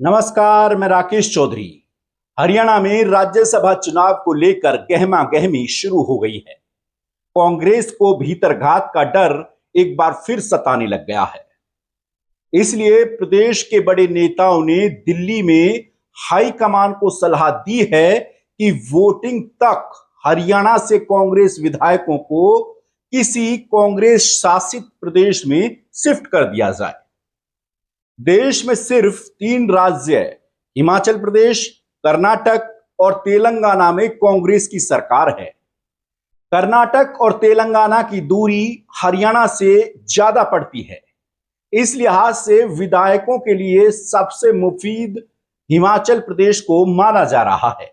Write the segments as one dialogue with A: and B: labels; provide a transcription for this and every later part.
A: नमस्कार, मैं राकेश चौधरी। हरियाणा में राज्यसभा चुनाव को लेकर गहमा गहमी शुरू हो गई है। कांग्रेस को भीतरघात का डर एक बार फिर सताने लग गया है। इसलिए प्रदेश के बड़े नेताओं ने दिल्ली में हाईकमान को सलाह दी है कि वोटिंग तक हरियाणा से कांग्रेस विधायकों को किसी कांग्रेस शासित प्रदेश में शिफ्ट कर दिया जाए। देश में सिर्फ 3 राज्य हिमाचल प्रदेश, कर्नाटक और तेलंगाना में कांग्रेस की सरकार है। कर्नाटक और तेलंगाना की दूरी हरियाणा से ज्यादा पड़ती है। इस लिहाज से विधायकों के लिए सबसे मुफीद हिमाचल प्रदेश को माना जा रहा है,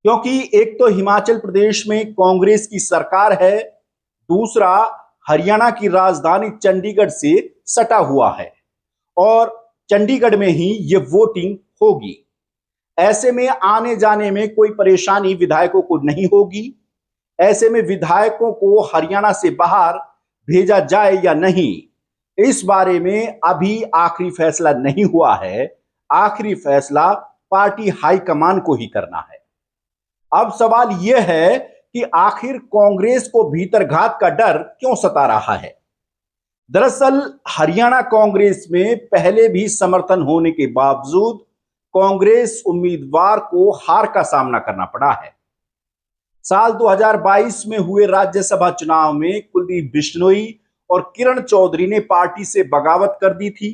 A: क्योंकि एक तो हिमाचल प्रदेश में कांग्रेस की सरकार है, दूसरा हरियाणा की राजधानी चंडीगढ़ से सटा हुआ है और चंडीगढ़ में ही ये वोटिंग होगी। ऐसे में आने जाने में कोई परेशानी विधायकों को नहीं होगी। ऐसे में विधायकों को हरियाणा से बाहर भेजा जाए या नहीं, इस बारे में अभी आखिरी फैसला नहीं हुआ है। आखिरी फैसला पार्टी हाईकमान को ही करना है। अब सवाल यह है कि आखिर कांग्रेस को भीतरघात का डर क्यों सता रहा है। दरअसल हरियाणा कांग्रेस में पहले भी समर्थन होने के बावजूद कांग्रेस उम्मीदवार को हार का सामना करना पड़ा है। साल 2022 में हुए राज्यसभा चुनाव में कुलदीप बिश्नोई और किरण चौधरी ने पार्टी से बगावत कर दी थी।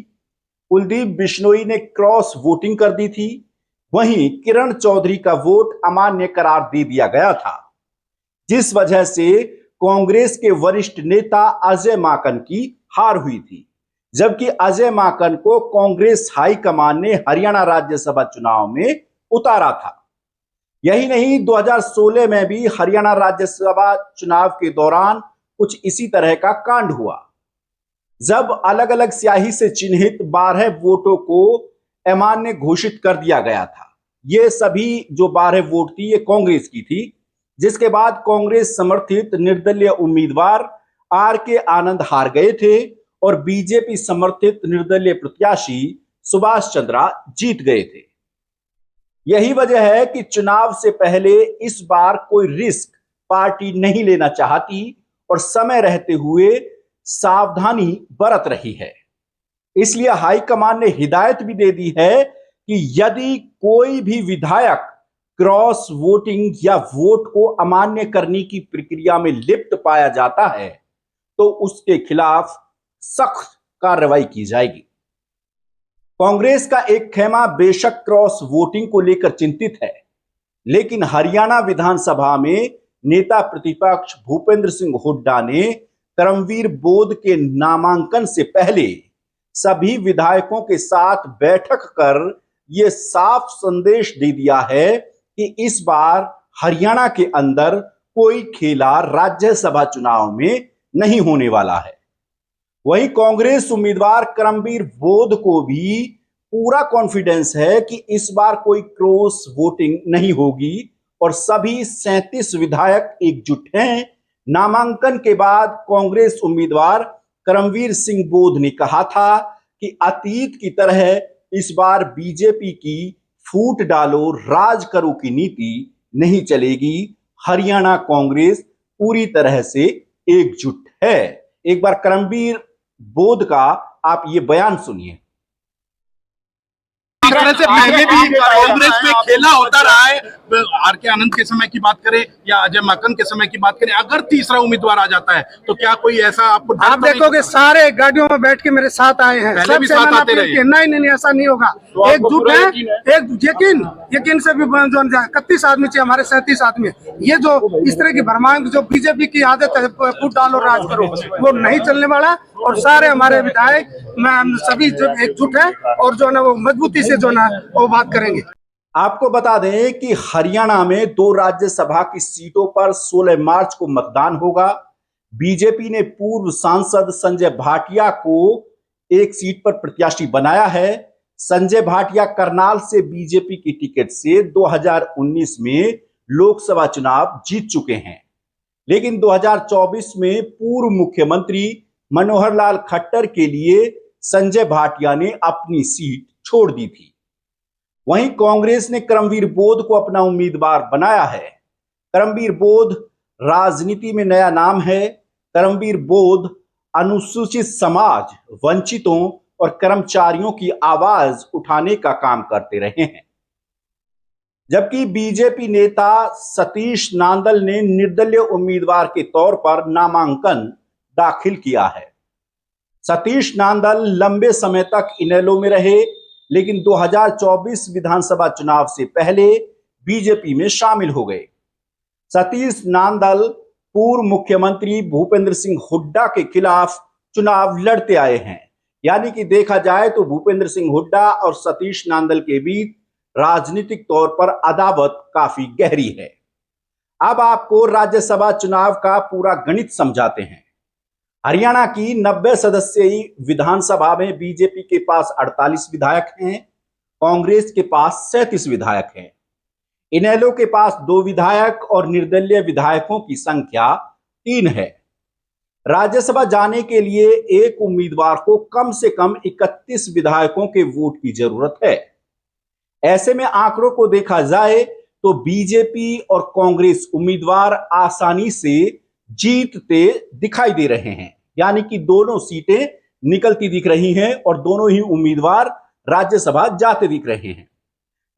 A: कुलदीप बिश्नोई ने क्रॉस वोटिंग कर दी थी, वहीं किरण चौधरी का वोट अमान्य करार दे दिया गया था, जिस वजह से कांग्रेस के वरिष्ठ नेता अजय माकन की हार हुई थी। जबकि अजय माकन को कांग्रेस हाईकमान ने हरियाणा राज्यसभा चुनाव में उतारा था। यही नहीं, 2016 में भी हरियाणा राज्यसभा चुनाव के दौरान कुछ इसी तरह का कांड हुआ, जब अलग अलग स्याही से चिन्हित 12 वोटों को अमान्य घोषित कर दिया गया था। ये सभी जो 12 वोट थी ये कांग्रेस की थी, जिसके बाद कांग्रेस समर्थित निर्दलीय उम्मीदवार आर के आनंद हार गए थे और बीजेपी समर्थित निर्दलीय प्रत्याशी सुभाष चंद्रा जीत गए थे। यही वजह है कि चुनाव से पहले इस बार कोई रिस्क पार्टी नहीं लेना चाहती और समय रहते हुए सावधानी बरत रही है। इसलिए हाईकमान ने हिदायत भी दे दी है कि यदि कोई भी विधायक क्रॉस वोटिंग या वोट को अमान्य करने की प्रक्रिया में लिप्त पाया जाता है तो उसके खिलाफ सख्त कार्रवाई की जाएगी। कांग्रेस का एक खेमा बेशक क्रॉस वोटिंग को लेकर चिंतित है, लेकिन हरियाणा विधानसभा में नेता प्रतिपक्ष भूपेंद्र सिंह हुड्डा ने करमवीर बोध के नामांकन से पहले सभी विधायकों के साथ बैठक कर यह साफ संदेश दे दिया है कि इस बार हरियाणा के अंदर कोई खेला राज्यसभा चुनाव में नहीं होने वाला है। वहीं कांग्रेस उम्मीदवार करमवीर बोध को भी पूरा कॉन्फिडेंस है कि इस बार कोई क्रॉस वोटिंग नहीं होगी और सभी 37 विधायक एकजुट हैं। नामांकन के बाद कांग्रेस उम्मीदवार करमवीर सिंह बोध ने कहा था कि अतीत की तरह इस बार बीजेपी की फूट डालो राज करो की नीति नहीं चलेगी। हरियाणा कांग्रेस पूरी तरह से एकजुट है। एक बार करमवीर बोध का आप ये बयान सुनिए।
B: इस तरह से पहले भी कांग्रेस में खेला होता रहा है। आर के आनंद के समय की बात करें या अजय माकन के समय की बात करें, अगर तीसरा उम्मीदवार आ जाता है तो क्या कोई ऐसा आपको
C: आप देखोगे सारे गाड़ियों में बैठ के मेरे साथ आए हैं,
B: पहले भी साथ आते रहे।
C: नहीं ऐसा नहीं होगा। एकजुट है, एक यकीन से भी जो 31 आदमी चाहिए, हमारे 37 आदमी। ये जो इस तरह की भरमांग जो बीजेपी की आदत है, फूट डालो राज करो, वो नहीं चलने वाला। और सारे हमारे विधायक सभी एकजुट है और जो है ना वो मजबूती से जो ना वो बात करेंगे।
A: आपको बता दें कि हरियाणा में 2 राज्यसभा की सीटों पर 16 मार्च को मतदान होगा। बीजेपी ने पूर्व सांसद संजय भाटिया को एक सीट पर प्रत्याशी बनाया है। संजय भाटिया करनाल से बीजेपी की टिकट से 2019 में लोकसभा चुनाव जीत चुके हैं, लेकिन 2024 में पूर्व मुख्यमंत्री मनोहर लाल खट्टर के लिए संजय भाटिया ने अपनी सीट छोड़ दी थी। वहीं कांग्रेस ने करमवीर बोध को अपना उम्मीदवार बनाया है। करमवीर बोध राजनीति में नया नाम है। करमवीर बोध अनुसूचित समाज, वंचितों और कर्मचारियों की आवाज उठाने का काम करते रहे हैं। जबकि बीजेपी नेता सतीश नांदल ने निर्दलीय उम्मीदवार के तौर पर नामांकन दाखिल किया है। सतीश नांदल लंबे समय तक इनेलो में रहे, लेकिन 2024 विधानसभा चुनाव से पहले बीजेपी में शामिल हो गए। सतीश नांदल पूर्व मुख्यमंत्री भूपेंद्र सिंह हुड्डा के खिलाफ चुनाव लड़ते आए हैं। यानी कि देखा जाए तो भूपेंद्र सिंह हुड्डा और सतीश नांदल के बीच राजनीतिक तौर पर अदावत काफी गहरी है। अब आपको राज्यसभा चुनाव का पूरा गणित समझाते हैं। हरियाणा की 90 सदस्यीय विधानसभा में बीजेपी के पास 48 विधायक हैं, कांग्रेस के पास 37 विधायक हैं, इनेलो के पास 2 विधायक और निर्दलीय विधायकों की संख्या 3 है। राज्यसभा जाने के लिए एक उम्मीदवार को कम से कम 31 विधायकों के वोट की जरूरत है। ऐसे में आंकड़ों को देखा जाए तो बीजेपी और कांग्रेस उम्मीदवार आसानी से जीतते दिखाई दे रहे हैं। यानी कि दोनों सीटें निकलती दिख रही हैं और दोनों ही उम्मीदवार राज्यसभा जाते दिख रहे हैं।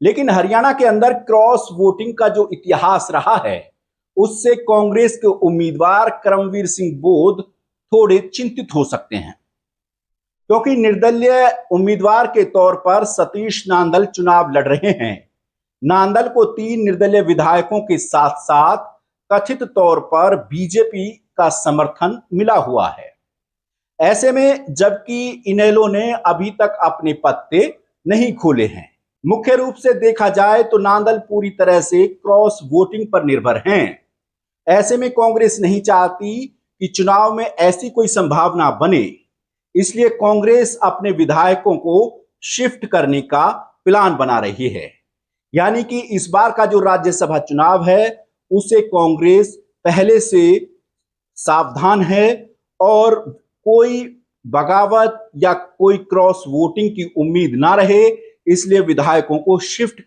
A: लेकिन हरियाणा के अंदर क्रॉस वोटिंग का जो इतिहास रहा है, उससे कांग्रेस के उम्मीदवार करमवीर सिंह बोध थोड़े चिंतित हो सकते हैं, क्योंकि निर्दलीय उम्मीदवार के तौर पर सतीश नांदल चुनाव लड़ रहे हैं। नांदल को 3 निर्दलीय विधायकों के साथ साथ कथित तौर पर बीजेपी का समर्थन मिला हुआ है। ऐसे में जबकि इनेलो ने अभी तक अपने पत्ते नहीं खोले हैं, मुख्य रूप से देखा जाए तो नांदल पूरी तरह से क्रॉस वोटिंग पर निर्भर हैं। ऐसे में कांग्रेस नहीं चाहती कि चुनाव में ऐसी कोई संभावना बने, इसलिए कांग्रेस अपने विधायकों को शिफ्ट करने का प्लान बना रही है। यानी कि इस बार का जो राज्यसभा चुनाव है उसे कांग्रेस पहले से सावधान है और कोई बगावत या कोई क्रॉस वोटिंग की उम्मीद ना रहे, इसलिए विधायकों को शिफ्ट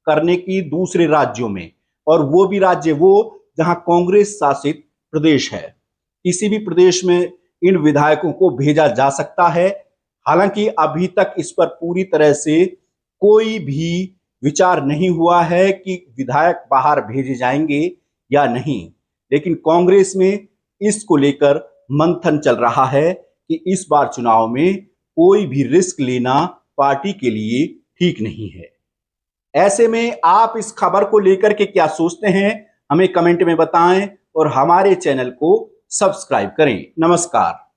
A: करने की दूसरे राज्यों में, और वो भी राज्य वो जहां कांग्रेस शासित प्रदेश है। किसी भी प्रदेश में इन विधायकों को भेजा जा सकता है। हालांकि अभी तक इस पर पूरी तरह से कोई भी विचार नहीं हुआ है कि विधायक बाहर भेजे जाएंगे या नहीं, लेकिन कांग्रेस में इसको लेकर मंथन चल रहा है कि इस बार चुनाव में कोई भी रिस्क लेना पार्टी के लिए ठीक नहीं है। ऐसे में आप इस खबर को लेकर के क्या सोचते हैं, हमें कमेंट में बताएं और हमारे चैनल को सब्सक्राइब करें। नमस्कार।